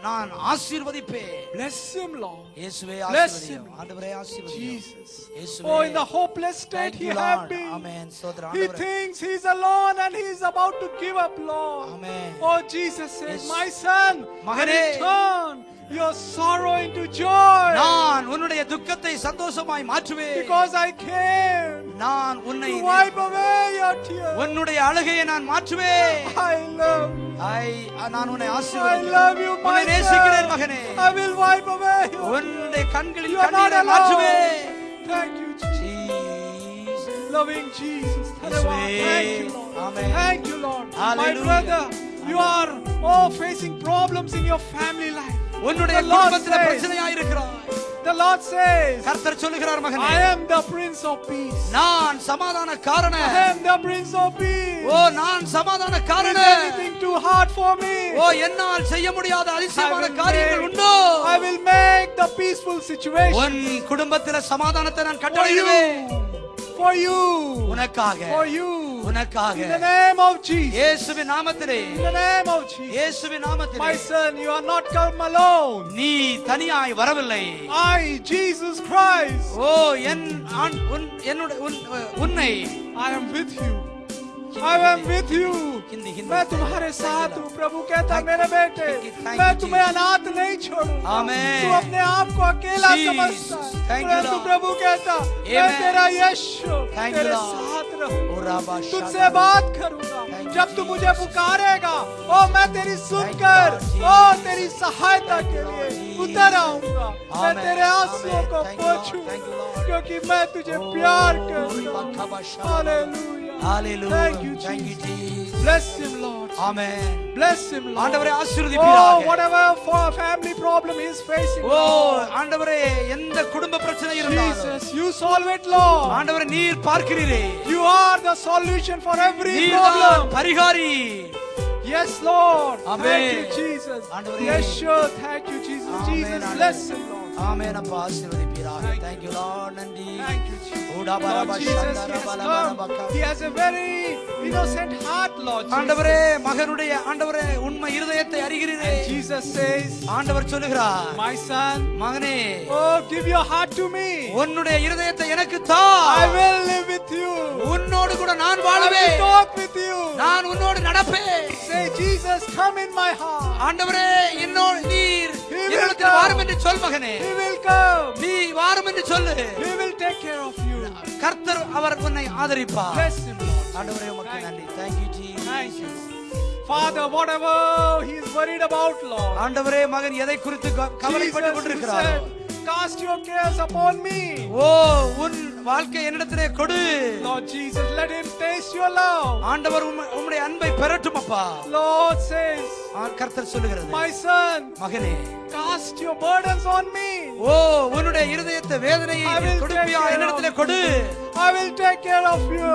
நான் ஆசீர்வதிப்பேன். Bless him, Lord. இயேசுவே Bless ஆசீர்வதியும். him. ஆண்டவரே ஆசீர்வதியும். Jesus. இயேசுவே. Oh, in the hopeless state he had been. Amen. சோதர He ஆண்டவரே. thinks he's alone and he's about to give up, Lord. Amen. Oh, Jesus says, Yes. my son, மகனே, turn your sorrow into joy. நான் உன்னுடைய துக்கத்தை சந்தோஷமாய் மாற்றுவேன். Because I came நான் உன்னை to wipe away your tears. உன்னுடைய அழுகையை நான் மாற்றுவேன். I love you. நான் உன்னை I ஆசீர்வதிக்கிறேன். love you, my உன்னை நேசிக்கிறேன் son. மகனே. I will wipe away your உன்னுடைய கண்களில் You are not கண்ணீரை alone. மாற்றுவேன். Thank you, Jesus. Loving Jesus. Yes, Thank you, Lord. Amen. Thank you, Lord. My Hallelujah. brother, you are facing problems in your family life. உன்னுடைய The Lord குடும்பத்திலே says- பிரச்சனையாய் இருக்கிறாய். The Lord says, கர்த்தர் சொல்லுகிறார் மகனே, I am the Prince of Peace. நான் சமாதான காரணன். I am the Prince of Peace. ஓ நான் சமாதான Is காரணன். anything too hard for me? ஓ என்னால் செய்ய முடியாத அதிசயமான I will காரியங்கள் make- உண்டோ? I will make the peaceful situation உன் குடும்பத்திலே சமாதானத்தை நான் for கட்டளையிடுவேன். you. For you. உனக்காக. For you. உனக்காக. In the name of Jesus. இயேசுவின் நாமத்திலே. In the name of Jesus. இயேசுவின் நாமத்திலே. My son, you are not come alone. நீ தனியாய் வரவில்லை. I, Jesus Christ, ஓ உன்னை I am with you. I am with you. Hindi मैं तुम्हारे साथ हूँ. प्रभु कहता मेरे बेटे, मैं तुम्हें अनाथ नहीं छोड़ूंगा. Amen. तू अपने आप को अकेला समझता है, Thank you, परंतु Lord. प्रभु कहता मैं Amen. तेरा यीशु Thank you, तेरे Lord. साथ रहूंगा, Thank तुझसे बात करूंगा. you, जब तू मुझे पुकारेगा, ओ मैं तेरी सुनकर, Lord ओ तेरी सहायता के लिए उतर आऊंगा. मैं Amen. तेरे आंसुओं को Thank you, Lord. पोंछूंगा, Thank you, Lord. क्योंकि मैं तुझे प्यार करता हूँ. Hallelujah. Hallelujah. Hallelujah. Thank you, Thank you, Jesus. Jesus. Bless him, Lord. Amen. Bless him, Lord. ஆண்டவரே Oh, ஆசீர்வதிப்பீராக. whatever for family problem he is facing, O Lord. ஆண்டவரே எந்த குடும்ப பிரச்சனை இருந்தாலும் Jesus, you solve it, Lord. ஆண்டவரே நீர் பார்க்கிறீரே. You are the solution for every நீர்தான் problem. பரிகாரி. Yes, Lord. Amen. Thank you, Jesus. ஆண்டவரே. Yes, sure. Thank you, Jesus. Amen, Jesus, ஆண்டவரே. bless him, Lord. ஆமென் அப்பா ஆசீர்வதிப்பீராக. Thank Thank you Lord. நன்றி. Thank you, Jesus. ஊடா Lord பரபா Jesus, Chandra he has பலபரபக. come. He has a very innocent heart, Lord Jesus. ஆண்டவரே மகனுடைய ஆண்டவரே உண்மை இருதயத்தை அறிகிறீரே. And Jesus says, ஆண்டவர் சொல்லுகிறார், my son, மகனே oh, give your heart to me. உன்னுடைய இருதயத்தை எனக்கு தா. I will live with you. உன்னோடு கூட நான் I will வாழுவேன். talk with you. நான் உன்னோடு நடப்பேன். Say, Jesus, come in my heart. ஆண்டவரே என்னோடு நீர் He will என்னிடத்தில் come. வாரும் என்று சொல் மகனே. He will come. நீ வாரும் என்று சொல்லு. He will take care of you. கர்த்தர் அவர் உன்னை ஆதரிப்பார். Bless him, Lord. ஆண்டவரே உமக்கு நன்றி. Thank you Jesus. Thank you. Father, whatever he is worried about, Lord. ஆண்டவரே மகன் எதை குறித்து கவலைப்பட்டு Jesus, you கொண்டிருக்கிறார்? said, cast your cares upon me. ஓ உன் வாழ்க்கை என்னிடத்திலே கொடு. Lord Jesus, let him taste your love. ஆண்டவர் உம்முடைய அன்பை பெறட்டும் அப்பா. Lord says, கர்த்தர் சொல்லுகிறது, my son, மகனே cast your burdens on me. ஓ உன்னுடைய இருதயத்தை வேதனையை I will கொடுப்பியா take care என்னிடத்திலே of கொடு. I will take care of you.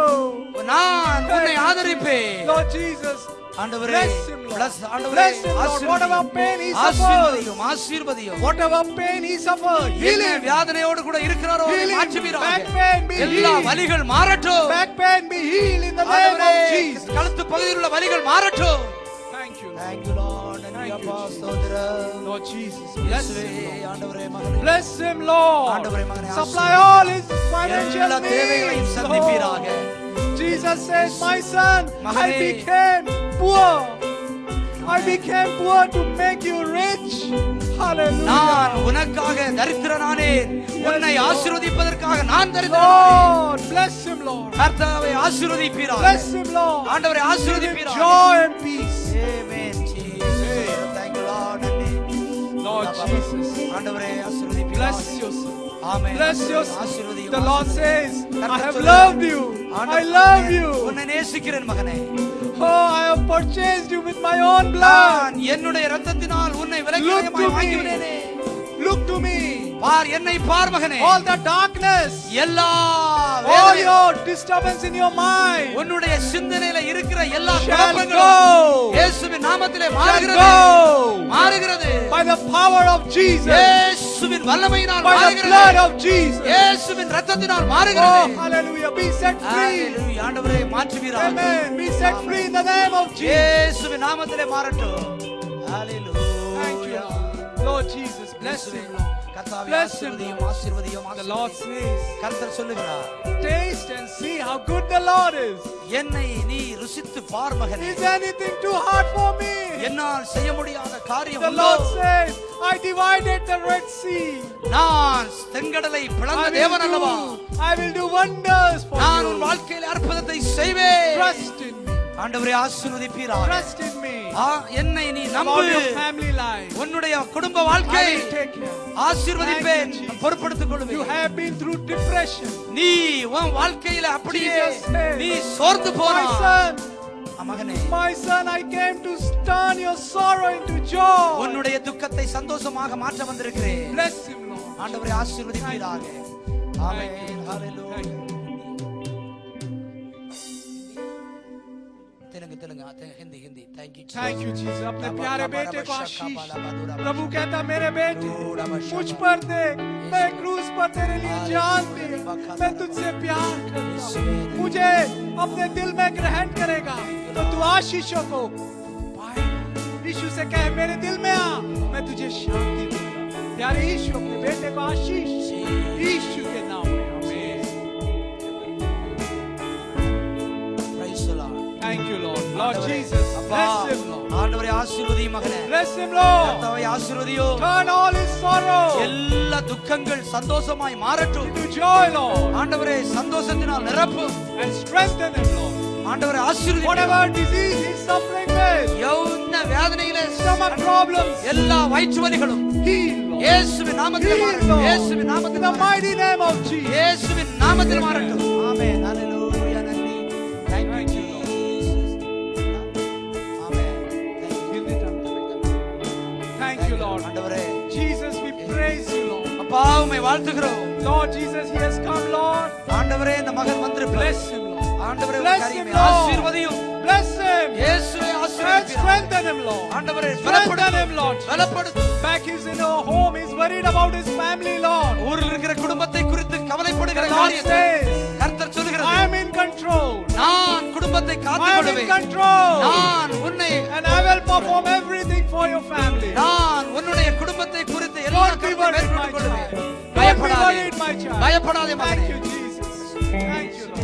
நான் உன்னை ஆதரிப்பேன். Lord Jesus, ஆண்டவரே bless him, Lord. bless ஆண்டவரே Bless him, Lord. Whatever pain he suffers, ஆசீர்வதியும் ஆசீர்வதியும். whatever pain he suffered, heal என்ன him. வியாதனையோடு கூட இருக்கிறாரோ Heal him. மாற்றுவீராக. Back pain be எல்லா healed. வலிகள் மாறட்டும். Back pain be healed in the name ஆண்டவரே of Jesus. கழுத்து பகுதியில் உள்ள வலிகள் மாறட்டும். Thank you, Lord. Thank you Lord. நன்றி அப்பா ஸ்தோத்திரம். Lord Jesus, bless him, இயேசுவே, Lord. ஆண்டவரே மகனே Bless him, Lord. ஆண்டவரே மகனே Supply all his financial எல்லா தேவைகளையும் needs, சந்திப்பீராக. Lord. Jesus says, my son, I மகனே. became poor. I became poor to make you rich. Hallelujah. நான் உனக்காக தரித்திரனானேன். உன்னை ஆசீர்வதிப்பதற்காக நான் தரித்திரனானேன். Lord, bless him, Lord. கர்த்தாவே ஆசீர்வதிப்பீராக. Bless him, Lord. ஆண்டவரே Give him ஆசீர்வதிப்பீராக. joy and peace. Amen Jesus. Thank you Lord. நன்றி. Lord Jesus, ஆண்டவரே ஆசீர்வதிப்பீராக. bless your son. Amen. Bless your son. ஆசீர்வதியும். The Lord says, I கர்த்தர் have சொல்லுகிறார், loved you. I ஆண்டவரே, love you. உன்னை நேசிக்கிறேன் மகனே. Oh, I have purchased you with my own blood. நான் என்னுடைய இரத்தத்தினால் உன்னை Look to விலைக்கிரயமாய் me. வாங்கிவிட்டேனே. Look to me. பார் என்னை பார் மகனே. All the darkness, எல்லா all வேதனை, your disturbance in your mind உன்னுடைய சிந்தனையில இருக்கிற எல்லா shall குழப்பங்களும் go. இயேசுவின் நாமத்திலே Shall மாறுகிறது. go. மாறுகிறது. By the power of Jesus. இயேசுவின் வல்லமையினால் By the மாறுகிறது. blood of Jesus. இயேசுவின் இரத்தத்தினால் Oh, மாறுகிறது. hallelujah. Be set free. ஹalleluya. ஆண்டவரே மாற்றுவீராக. Amen. Be set free in the name of Jesus. இயேசுவின் நாமத்திலே மாறட்டும். ஹalleluya. Thank you, Lord Jesus, bless him, Lord. கர்த்தாவே Bless him, ஆசீர்வதியும் Lord. ஆசீர்வதியும் The Lord ஆசீர்வதியும். says, கர்த்தர் சொல்லுகிறார், taste and see how good the Lord is. என்னை நீ ருசித்து பார் மகனே. Is anything too hard for me? என்னால் செய்ய முடியாத காரியம் The உண்டோ? Lord says, I divided the Red Sea. நான் செங்கடலை பிளந்த தேவன் அல்லவா? I will do wonders for நான் உன் you. வாழ்க்கையில் அற்புதத்தை செய்வேன். Trust in me. ஆண்டவரே ஆசீர்வதிப்பீராக. Trust in me. என்னை நீ About நம்பு. your family life. உன்னுடைய குடும்ப I வாழ்க்கை will take care. ஆசீர்வதிப்பேன். Thank you, Jesus. பொறுப்படுத்திக் You கொள்வேன். have been through depression. நீ உன் வாழ்க்கையில அப்படியே Jesus said, நீ சோர்ந்து My போனாய். son, மகனே, my son, I came to turn your sorrow into joy. உன்னுடைய துக்கத்தை சந்தோஷமாக மாற்ற வந்திருக்கிறேன். Bless him, Lord. ஆண்டவரே ஆசீர்வதிப்பீராக. Amen. Hallelujah. Telugu Hindi Hindi thank you Jesus अपने प्यारे बेटे को आशीष प्रभु कहता मेरे बेटे मुझ पर देख मैं क्रूस पर तेरे लिए जान दी मैं तुझसे प्यार करता हूं मुझे अपने दिल में ग्रहण करेगा तो तू आशीषों को पाएगा यीशु से कहे मेरे दिल में आ मैं तुझे शांति दूंगा प्यारे यीशु अपने बेटे को आशीष यीशु के नाम में Thank you, Lord. Lord Jesus, bless him, Lord. ஆண்டவரே ஆசீர்வதியும் மகனே. Bless him, Lord. கர்த்தாவே ஆசீர்வதியோ. Turn all his sorrow. எல்லா துக்கங்கள் சந்தோஷமாய் மாறட்டும். into joy, Lord. ஆண்டவரே சந்தோஷத்தினால் நிரப்பும். And strengthen him, Lord. ஆண்டவரே ஆசீர்வதியும். Whatever disease he is suffering with. என்ன வேதனையிலே stomach problems. எல்லா வயிற்று வலிகளும் heal, Lord. இயேசுவின் நாமத்தில் மாறட்டும். இயேசுவின் நாமத்தில் in the mighty name of Jesus. இயேசுவின் நாமத்தில் மாறட்டும். ஆமென். ஹalleluya. நன்றி. Thank you, Lord. Thank you, Lord. Jesus, we praise you, Lord. அப்பா உம்மை வாழ்த்துகிறோம். Lord Jesus, he has come, Lord. ஆண்டவரே இந்த மகன் வந்திருப்பார். Bless him, Lord. ஆண்டவரே Bless him, Lord. ஆசீர்வதியும். Bless him. இயேசுவே And ஆசீர்வதியும். strengthen him, Lord. ஆண்டவரே Strengthen him, Lord. பலப்படுத்து. Back he's in a home, he's worried about his family, Lord. ஊரில் இருக்கிற குடும்பத்தை குறித்து கவலைப்படுகிற The Lord காரியத்தை says, கர்த்தர் சொல்கிறது. I am in control. நான் குடும்பத்தை I am in காத்துக்கொள்வேன். control. நான் உன்னை And I will perform everything for your family. நான் உன்னுடைய குடும்பத்தை குறித்து எல்லா Don't be worried, my கொள்வேன். child. Don't be பயப்படாதே. worried, my child. பயப்படாதே Thank மகனே. you, Jesus. Thank you, Lord.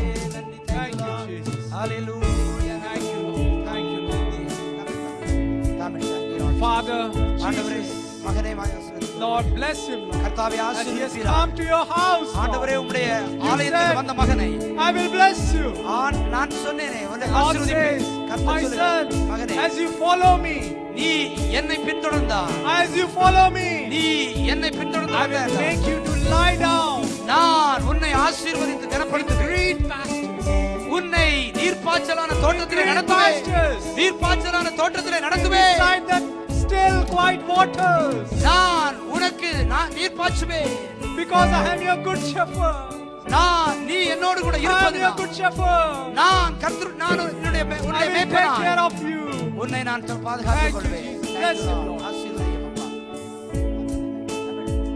Thank you, Jesus. Hallelujah. Thank you, Lord. Thank you, Lord. Father, ஆண்டவரே Jesus, மகனே ஆசீர்வதியும். Lord, bless him, Lord. கர்த்தாவே As he has ஆசீர்வதிப்பீராக. come to your house, ஆண்டவரே Lord, உம்முடைய You ஆலயத்துக்கு said, வந்த மகனை I will bless you. நான் சொன்னேனே உன்னை God ஆசீர்வதிப்பேன். says, கர்த்தர் my சொல்லுகிறார், son, மகனே as you follow me, நீ என்னை பின்தொடர்ந்தாய். as you follow me, நீ என்னை பின்தொடர்ந்து I will வந்தாய். make you to lie down. நான் உன்னை ஆசீர்வதித்து கனப்படுத்துவேன். Green pastures. உன்னை நீர்ப்பாய்ச்சலான தோட்டத்திலே Green நடத்துவேன். pastures. நீர்ப்பாய்ச்சலான தோட்டத்திலே நடத்துவேன். Beside the still quiet waters. நான் உனக்கு நீர் பாய்ச்சுவேன். Because I am your good shepherd. நீ என்னோடு கூட I am இருப்பது your good shepherd. நான் உன்னுடைய I will take மேய்ப்பனாய். care of you. உன்னை நான் பாதுகாத்துக் Thank you, கொள்வேன். Jesus. Bless him, Lord. ஆசீர்வதியும் அப்பா.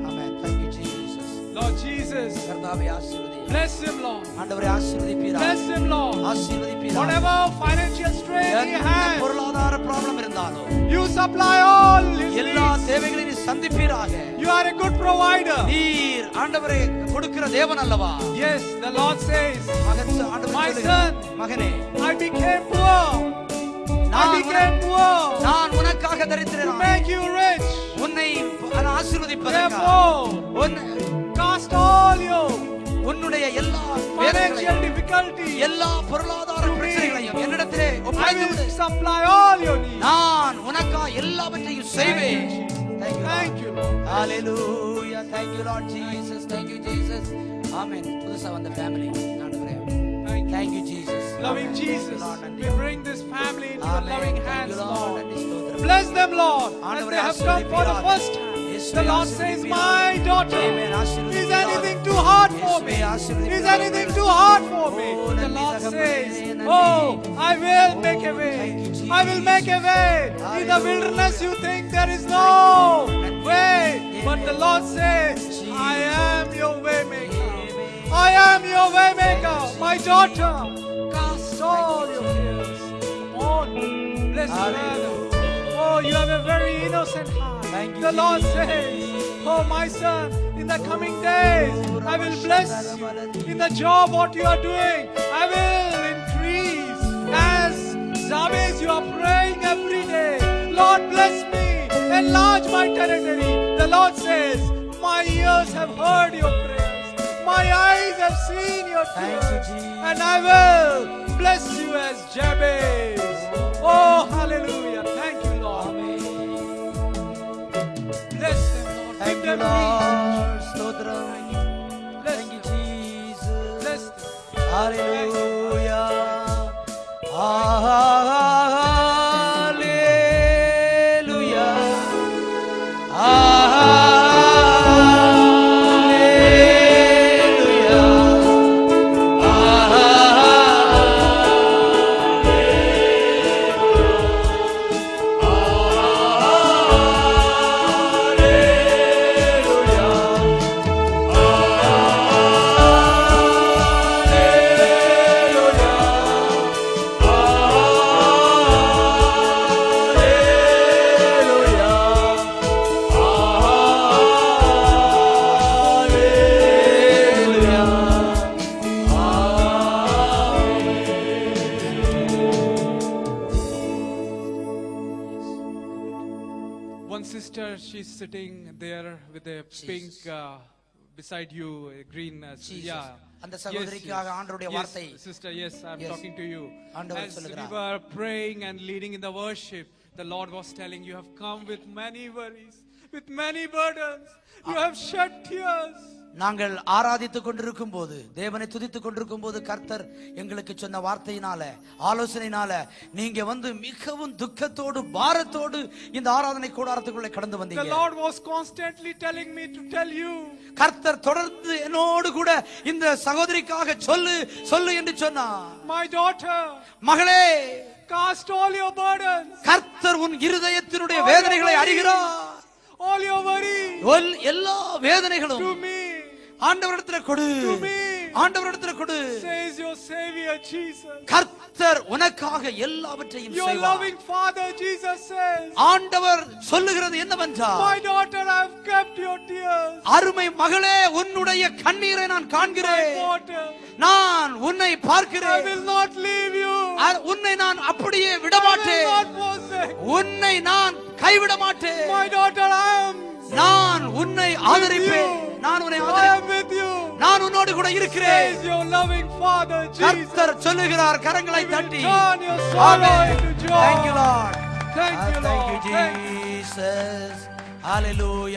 ஆமென். Thank you Jesus. Lord Jesus, கர்த்தாவே ஆசீர்வதியும். bless him, Lord. ஆண்டவரே ஆசீர்வதிப்பீராக. Bless him, Lord. ஆசீர்வதிப்பீராக. Whatever financial strain he என்ன has, பொருளாதார ப்ராப்ளம் இருந்தாலும் you supply all his எல்லா needs. தேவைகளையும் நீ சந்திப்பீராக. You are a good provider. நீர் ஆண்டவரே கொடுக்கிற தேவன் அல்லவா? Yes, the Lord says, மகன் ஆண்டவரே My சொல்லுகிறார், son, மகனே I became poor. I became poor நான் உனக்காக to தரித்திரனானேன். make you rich. உன்னை ஆசீர்வதிப்பதற்காக Therefore, cast all your உன்னுடைய எல்லா financial வேதனைகளையும், difficulties. எல்லா பொருளாதார பிரச்சனைகளையும் என்னிடத்திலே I ஒப்படைத்து will விடு. supply all your needs. நான் உனக்காக எல்லாவற்றையும் செய்வேன். Thank you, Lord. Hallelujah. Thank you Lord Jesus. Thank you Jesus. Amen. புதுசா வந்த ஃபேமிலி ஆண்டவரே. Thank you Jesus. Loving Amen. Jesus, Lord, நன்றி. we bring this family into your Amen. loving Thank hands, you, Lord. Lord. நன்றி, ஸ்தோத்திரம். Bless them, Lord, as ஆண்டவரே, they have come for the ஆசீர்வதிப்பீராக. first time. இயேசுவே, The Lord says, ஆசீர்வதிப்பீராக. my daughter, Amen. ஆசீர்வதிப்பீராக. is anything too hard for me? இயேசுவே, ஆசீர்வதிப்பீராக. Is anything too hard for me? Oh, The நன்றி, Lord தகப்பனே, says, நன்றி. oh, I will make a way. Thank you, Jesus. I will make a way. In the Hallelujah. wilderness you think there is no way. But the Lord says, I am your way maker. I am your way maker. My daughter, cast all your cares upon me. Bless you, Father. Oh, you have a very innocent heart. Thank you, The Lord Jesus. says, oh my son, in the coming days, I will bless you. In the job what you are doing, I will increase. As Jabez, you are praying every day, Lord bless me, enlarge my territory. The Lord says, my ears have heard your prayers, my eyes have seen your Thank you, tears, Jesus. and I will bless you as Jabez. Oh, hallelujah. Thank you, Lord. Bless them, Lord. Thank Give you, them peace. Lord. Stotram. Bless Thank you, them. Jesus. Bless them. Hallelujah. Hallelujah. One sister, she's sitting there with a pink beside you, a green. Jesus. Yeah. அந்த சகோதரிக்காக ஆண்டவருடைய வார்த்தை Yes, sister, yes, I'm Yes. talking to you. ஆண்டவர் As we சொல்லுகிறார். were praying and leading in the worship, the Lord was telling you have come with many worries, with many burdens. You have shed tears. நாங்கள் ஆராதித்துக் கொண்டிருக்கும் போது, தேவனை துதித்துக் கொண்டிருக்கும் போது, கர்த்தர் எங்களுக்கு சொன்ன வார்த்தையினால, ஆலோசனையினால, நீங்க வந்து மிகவும் துக்கத்தோடு பாரத்தோடு இந்த ஆராதனை கூடாரத்துக்குள்ளே கடந்து The வந்தீங்க. Lord was constantly telling me to tell you. கர்த்தர் தொடர்ந்து என்னோடு கூட இந்த சகோதரிக்காக சொல்லு சொல்லு என்று சொன்னார். My daughter, மகளே, cast all your burdens, கர்த்தர் உன் இருதயத்தினுடைய வேதனைகளை அறிகிறார். all your worries எல்லா வேதனைகளும் to me, ஆண்டவரிடத்துல கொடு, to me, ஆண்டவரிடத்துல கொடு. says your Savior Jesus. கர்த்தர் உனக்காக எல்லாவற்றையும் Your செய்வார். loving Father Jesus says, ஆண்டவர் சொல்லுகிறது என்னவென்றால், my daughter, I have kept your tears. அருமை மகளே, உன்னுடைய கண்ணீரை நான் My காண்கிறேன், daughter, நான் உன்னை I பார்க்கிறேன், will not leave you. உன்னை நான் அப்படியே I விட will மாட்டேன், not forsake. உன்னை நான் கைவிட மாட்டேன், My daughter, I am நான் உன்னை ஆதரிப்பேன், நான் உன்னை I ஆதரிப்பேன், am with you. நான் உன்னோடு கூட இருக்கிறேன். Says your loving Father Jesus. கர்த்தர் சொல்லுகிறார், கரங்களை He will தட்டி. turn your sorrow Amen. into joy. Thank you, Lord. Thank you, Thank you, Lord. Thank you. Jesus. Hallelujah.